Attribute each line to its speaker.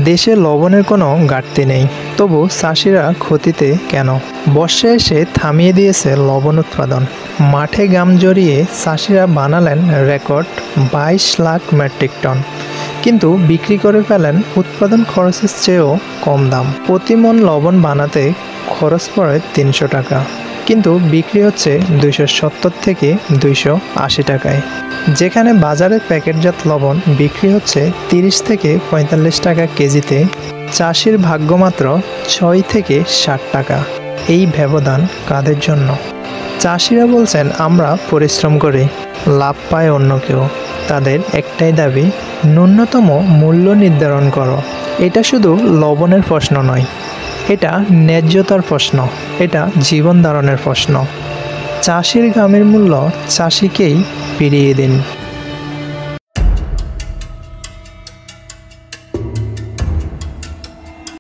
Speaker 1: দেশে লবণের কোনো ঘাটতি নেই, তবু চাষিরা ক্ষতিতে কেন? বর্ষা এসে থামিয়ে দিয়েছে লবণ উৎপাদন। মাঠে ঘাম জড়িয়ে চাষিরা বানালেন রেকর্ড 22 লাখ মেট্রিক টন, কিন্তু বিক্রি করে ফেলেন উৎপাদন খরচের চেয়েও কম দাম। প্রতি মণ লবণ বানাতে খরচ পড়ে 300 টাকা, কিন্তু বিক্রি হচ্ছে 270 থেকে 280 টাকায়। যেখানে বাজারে প্যাকেটজাত লবণ বিক্রি হচ্ছে 30 থেকে 45 টাকা কেজিতে, চাষির ভাগ্য মাত্র 6 থেকে 60 টাকা। এই ব্যবধান কাদের জন্য? চাষিরা বলছেন, আমরা পরিশ্রম করি, লাভ পায় অন্য কেউ। তাদের একটাই দাবি, ন্যূনতম মূল্য নির্ধারণ করো। এটা শুধু লবণের প্রশ্ন নয়, এটা ন্যায্যতার প্রশ্ন, এটা জীবন ধারণের প্রশ্ন। চাষির ঘামের মূল্য চাষিকেই ফিরিয়ে দিন।